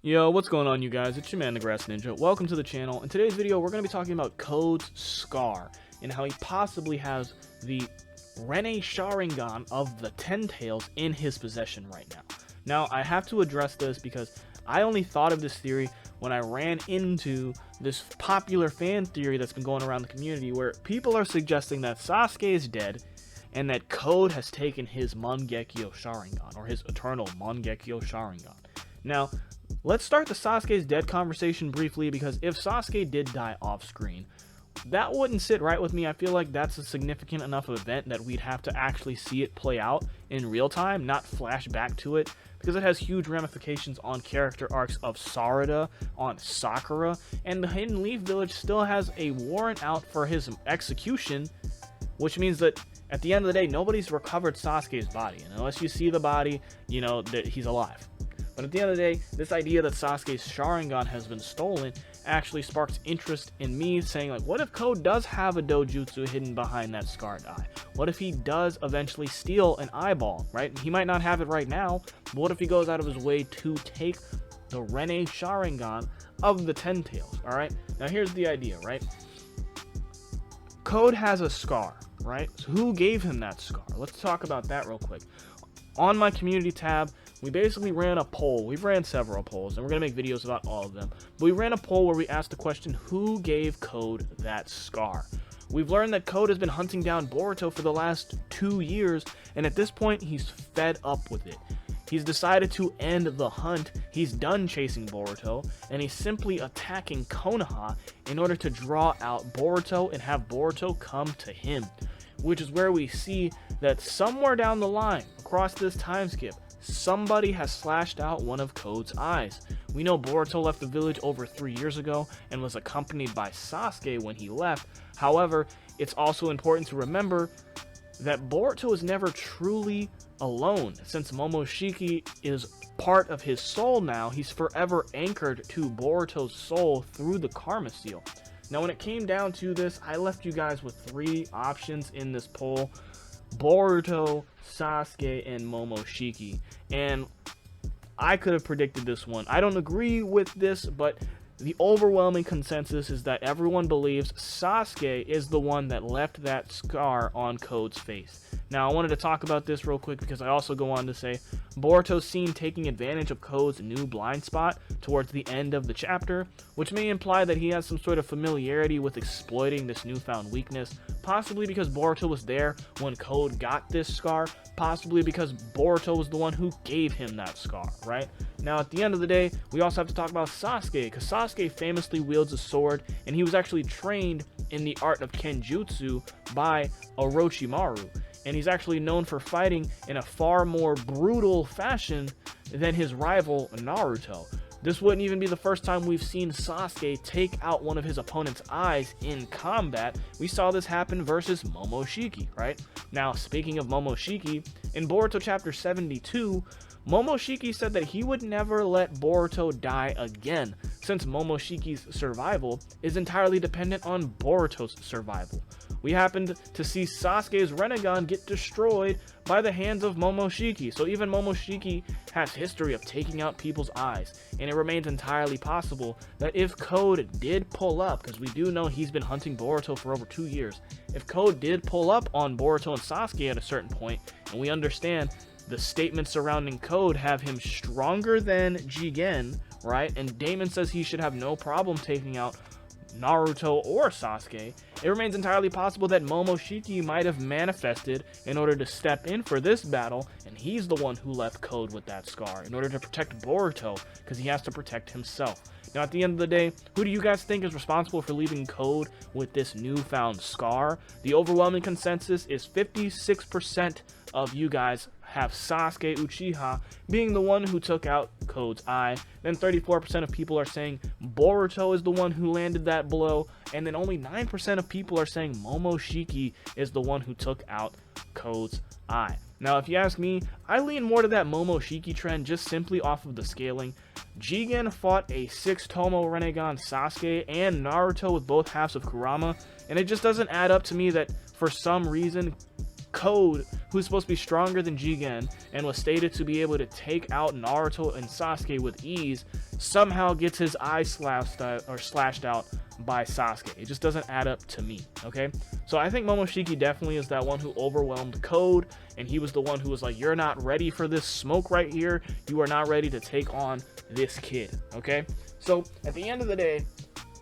Yo, what's going on, you guys? It's your man, the Grass Ninja. Welcome to the channel. In today's video, we're going to be talking about Code's Scar and how he possibly has the Rinne Sharingan of the Ten Tails in his possession right now. Now, I have to address this because I only thought of this theory when I ran into this popular fan theory that's been going around the community where people are suggesting that Sasuke is dead and that Code has taken his Mangekyo Sharingan, or his eternal Mangekyo Sharingan. Now, let's start the Sasuke's dead conversation briefly, because if Sasuke did die off screen, that wouldn't sit right with me. I feel like that's a significant enough event that we'd have to actually see it play out in real time, not flash back to it, because it has huge ramifications on character arcs of Sarada, on Sakura, and the Hidden Leaf Village still has a warrant out for his execution, which means that at the end of the day, nobody's recovered Sasuke's body, and unless you see the body, you know that he's alive. But at the end of the day, this idea that Sasuke's Sharingan has been stolen actually sparks interest in me, saying, like, what if Code does have a dojutsu hidden behind that scarred eye? What if he does eventually steal an eyeball, right? He might not have it right now, but what if he goes out of his way to take the Rinne Sharingan of the Ten Tails, alright? Now here's the idea, right? Code has a scar, right? So who gave him that scar? Let's talk about that real quick. On my community tab, we basically ran a poll. We've ran several polls, and we're going to make videos about all of them. But we ran a poll where we asked the question, who gave Code that scar? We've learned that Code has been hunting down Boruto for the last 2 years, and at this point, he's fed up with it. He's decided to end the hunt, he's done chasing Boruto, and he's simply attacking Konoha in order to draw out Boruto and have Boruto come to him. Which is where we see that somewhere down the line, across this time skip, somebody has slashed out one of Code's eyes. We know Boruto left the village over 3 years ago and was accompanied by Sasuke when he left. However, it's also important to remember that Boruto is never truly alone. Since Momoshiki is part of his soul now, he's forever anchored to Boruto's soul through the Karma Seal. Now, when it came down to this, I left you guys with 3 options in this poll: Boruto, Sasuke, and Momoshiki. And I could have predicted this one. I don't agree with this, but the overwhelming consensus is that everyone believes Sasuke is the one that left that scar on Code's face. Now, I wanted to talk about this real quick because I also go on to say Boruto's seen taking advantage of Code's new blind spot towards the end of the chapter, which may imply that he has some sort of familiarity with exploiting this newfound weakness, possibly because Boruto was there when Code got this scar, possibly because Boruto was the one who gave him that scar, right? Now, at the end of the day, we also have to talk about Sasuke, because Sasuke famously wields a sword, and he was actually trained in the art of Kenjutsu by Orochimaru, and he's actually known for fighting in a far more brutal fashion than his rival Naruto. This wouldn't even be the first time we've seen Sasuke take out one of his opponent's eyes in combat. We saw this happen versus Momoshiki, right? Now, speaking of Momoshiki, in Boruto chapter 72, Momoshiki said that he would never let Boruto die again, since Momoshiki's survival is entirely dependent on Boruto's survival. We happened to see Sasuke's Rinnegan get destroyed by the hands of Momoshiki, so even Momoshiki has history of taking out people's eyes, and it remains entirely possible that if Code did pull up, because we do know he's been hunting Boruto for over 2 years, if Code did pull up on Boruto and Sasuke at a certain point, and we understand the statements surrounding Code have him stronger than Jigen, right, and Damon says he should have no problem taking out Naruto or Sasuke, it remains entirely possible that Momoshiki might have manifested in order to step in for this battle, and he's the one who left Code with that scar in order to protect Boruto, because he has to protect himself. Now, at the end of the day, who do you guys think is responsible for leaving Code with this newfound scar? The overwhelming consensus is 56% of you guys have Sasuke Uchiha being the one who took out Code's eye. Then 34% of people are saying Boruto is the one who landed that blow. And then only 9% of people are saying Momoshiki is the one who took out Code's eye. Now, if you ask me, I lean more to that Momoshiki trend just simply off of the scaling. Jigen fought a 6-Tomo Rinnegan Sasuke and Naruto with both halves of Kurama, and it just doesn't add up to me that for some reason Code, who's supposed to be stronger than Jigen and was stated to be able to take out Naruto and Sasuke with ease, somehow gets his eye slashed out by Sasuke. It just doesn't add up to me, okay? So I think Momoshiki definitely is that one who overwhelmed Code, and he was the one who was like, you're not ready for this smoke right here. You are not ready to take on this kid, okay? So at the end of the day,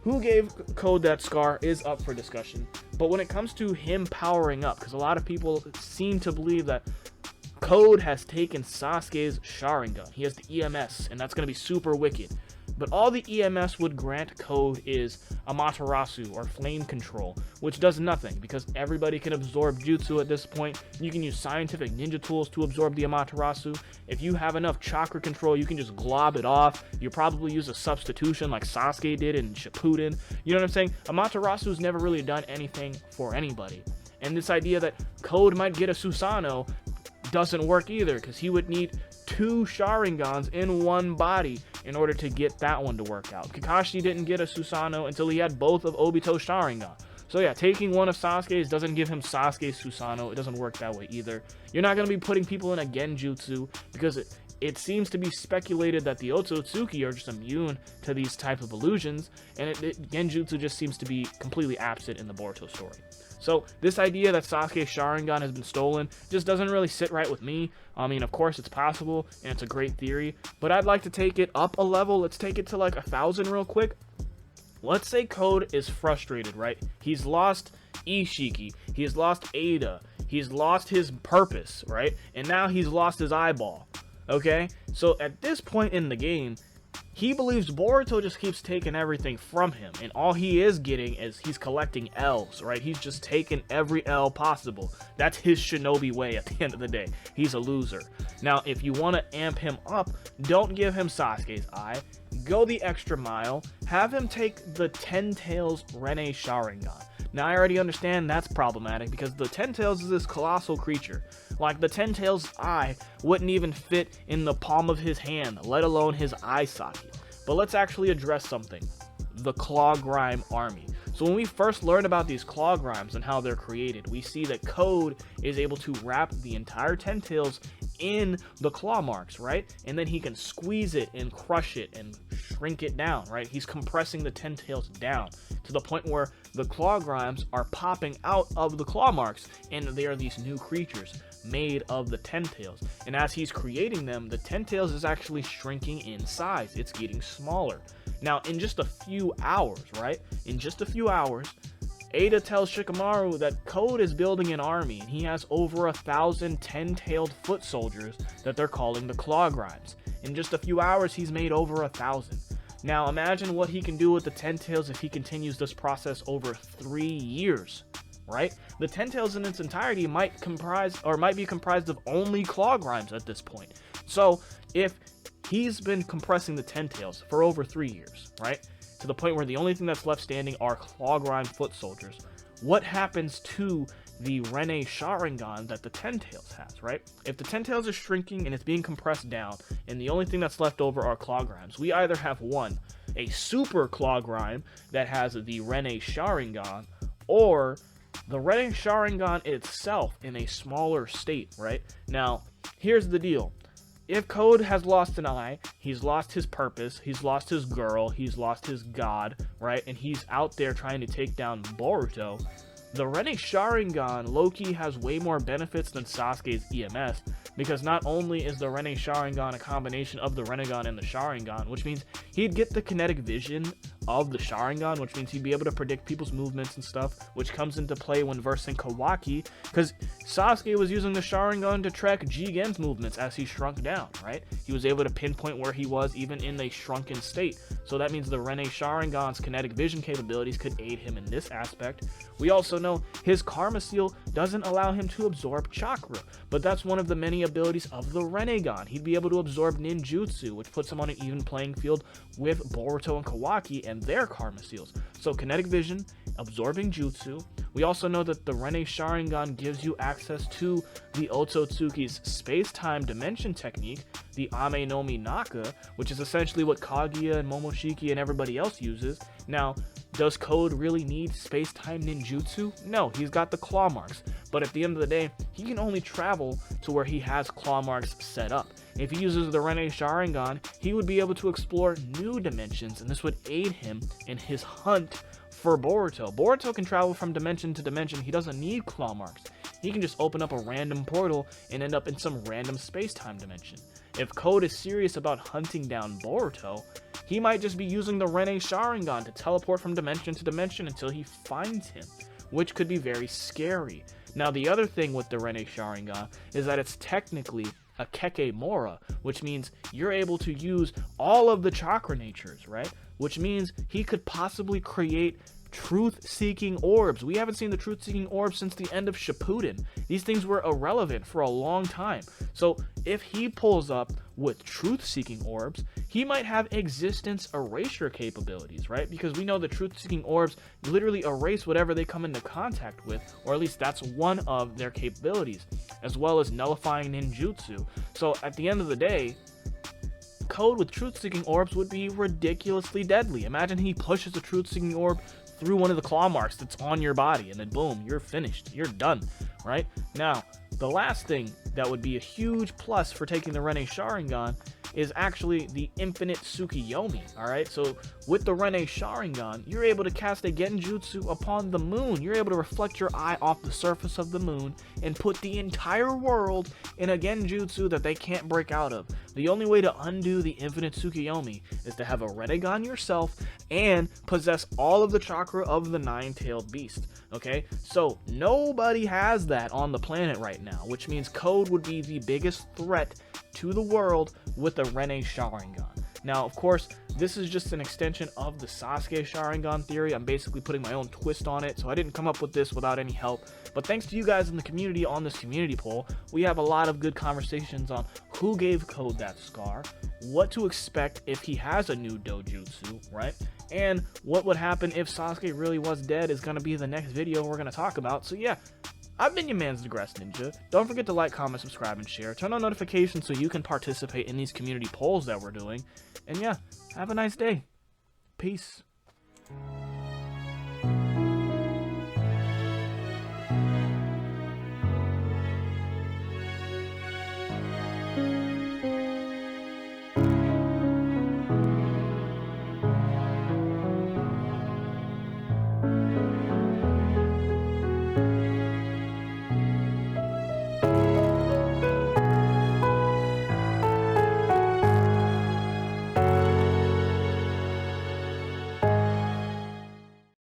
who gave Code that scar is up for discussion. But when it comes to him powering up, because a lot of people seem to believe that Code has taken Sasuke's Sharingan. He has the EMS, and that's going to be super wicked. But all the EMS would grant Code is Amaterasu, or Flame Control, which does nothing, because everybody can absorb Jutsu at this point. You can use scientific ninja tools to absorb the Amaterasu. If you have enough chakra control, you can just glob it off. You probably use a substitution like Sasuke did in Shippuden. You know what I'm saying? Amaterasu's never really done anything for anybody. And this idea that Code might get a Susanoo doesn't work either, because he would need 2 Sharingans in one body in order to get that one to work out. Kakashi didn't get a Susanoo until he had both of Obito's Sharingan. So yeah, taking one of Sasuke's doesn't give him Sasuke's Susanoo. It doesn't work that way either. You're not going to be putting people in a Genjutsu, because it seems to be speculated that the Otsutsuki are just immune to these type of illusions, and Genjutsu just seems to be completely absent in the Boruto story. So this idea that Sasuke's Sharingan has been stolen just doesn't really sit right with me. I mean, of course it's possible, and it's a great theory, but I'd like to take it up a level. Let's take it to like 1,000 real quick. Let's say Code is frustrated, right? He's lost Ishiki, he's lost Ada, he's lost his purpose, right? And now he's lost his eyeball, okay? So at this point in the game, he believes Boruto just keeps taking everything from him, and all he is getting is he's collecting L's, right? He's just taking every L possible. That's his shinobi way at the end of the day. He's a loser. Now, if you want to amp him up, don't give him Sasuke's eye. Go the extra mile. Have him take the Ten Tails Rinne Sharingan. Now, I already understand that's problematic, because the Ten Tails is this colossal creature. Like, the Ten Tails' eye wouldn't even fit in the palm of his hand, let alone his eye socket. But let's actually address something. The Claw Grime Army. So when we first learn about these Claw Grimes and how they're created, we see that Code is able to wrap the entire Ten Tails in the claw marks, right? And then he can squeeze it and crush it and shrink it down, right? He's compressing the Ten Tails down to the point where the Claw Grimes are popping out of the claw marks, and they are these new creatures made of the Ten Tails. And as he's creating them, the Ten Tails is actually shrinking in size. It's getting smaller. Now, in just a few hours, right? In just a few hours, Ada tells Shikamaru that Code is building an army, and he has over 1,000 ten-tailed foot soldiers that they're calling the Claw Grimes. In just a few hours, he's made over 1,000. Now, imagine what he can do with the Ten Tails if he continues this process over 3 years, right? The Ten Tails in its entirety might be comprised of only Claw Grimes at this point. So, if he's been compressing the Ten Tails for over 3 years, right? To the point where the only thing that's left standing are Claw Grime foot soldiers. What happens to the Rinne Sharingan that the Ten Tails has, right? If the Ten Tails is shrinking and it's being compressed down, and the only thing that's left over are Claw Grimes, we either have one, a super Claw Grime that has the Rinne Sharingan, or the Rinne Sharingan itself in a smaller state, right? Now, here's the deal. If Code has lost an eye, he's lost his purpose, he's lost his girl, he's lost his god, right? And he's out there trying to take down Boruto. The Rinne Sharingan low-key has way more benefits than Sasuke's EMS, because not only is the Rinne Sharingan a combination of the Rinnegan and the Sharingan, which means he'd get the kinetic vision of the Sharingan, which means he'd be able to predict people's movements and stuff, which comes into play when versing Kawaki, because Sasuke was using the Sharingan to track Jigen's movements as he shrunk down, right? He was able to pinpoint where he was even in a shrunken state, so that means the Rinne Sharingan's kinetic vision capabilities could aid him in this aspect. We also know his Karma Seal doesn't allow him to absorb chakra, but that's one of the many abilities of the Rinnegan. He'd be able to absorb ninjutsu, which puts him on an even playing field with Boruto and Kawaki and their Karma Seals. So kinetic vision absorbing jutsu. We also know that the Rinne Sharingan gives you access to the Otsutsuki's space-time dimension technique, the Ame no Mi Naka, which is essentially what Kaguya and Momoshiki and everybody else uses. Now, does Code really need space-time ninjutsu? No, he's got the claw marks, but at the end of the day, he can only travel to where he has claw marks set up. If he uses the Rinne Sharingan, he would be able to explore new dimensions, and this would aid him in his hunt for Boruto. Boruto can travel from dimension to dimension. He doesn't need claw marks. He can just open up a random portal and end up in some random space-time dimension. If Code is serious about hunting down Boruto, he might just be using the Rinne Sharingan to teleport from dimension to dimension until he finds him, which could be very scary. Now, the other thing with the Rinne Sharingan is that it's technically a Kekemora, which means you're able to use all of the chakra natures, right? Which means he could possibly create truth-seeking orbs. We haven't seen the truth-seeking orbs since the end of Shippuden. These things were irrelevant for a long time. So if he pulls up with truth-seeking orbs, he might have existence erasure capabilities, right? Because we know the truth-seeking orbs literally erase whatever they come into contact with, or at least that's one of their capabilities, as well as nullifying ninjutsu. So at the end of the day, Code with truth-seeking orbs would be ridiculously deadly. Imagine he pushes a truth-seeking orb through one of the claw marks that's on your body, and then boom, you're finished. You're done, right? Now, the last thing that would be a huge plus for taking the Rinne Sharingan is actually the infinite Tsukiyomi, alright? So with the Rinne Sharingan, you're able to cast a Genjutsu upon the moon. You're able to reflect your eye off the surface of the moon and put the entire world in a Genjutsu that they can't break out of. The only way to undo the infinite Tsukiyomi is to have a Rinnegan yourself and possess all of the chakra of the nine-tailed beast, okay? So nobody has that on the planet right now, which means Code would be the biggest threat to the world with the Rinne Sharingan. Now, of course, this is just an extension of the Sasuke Sharingan theory. I'm basically putting my own twist on it, so I didn't come up with this without any help. But thanks to you guys in the community on this community poll, we have a lot of good conversations on who gave Code that scar, what to expect if he has a new dojutsu, right? And what would happen if Sasuke really was dead is going to be the next video we're going to talk about. So yeah, I've been your man's Digress Ninja. Don't forget to like, comment, subscribe, and share. Turn on notifications so you can participate in these community polls that we're doing. And yeah, have a nice day. Peace.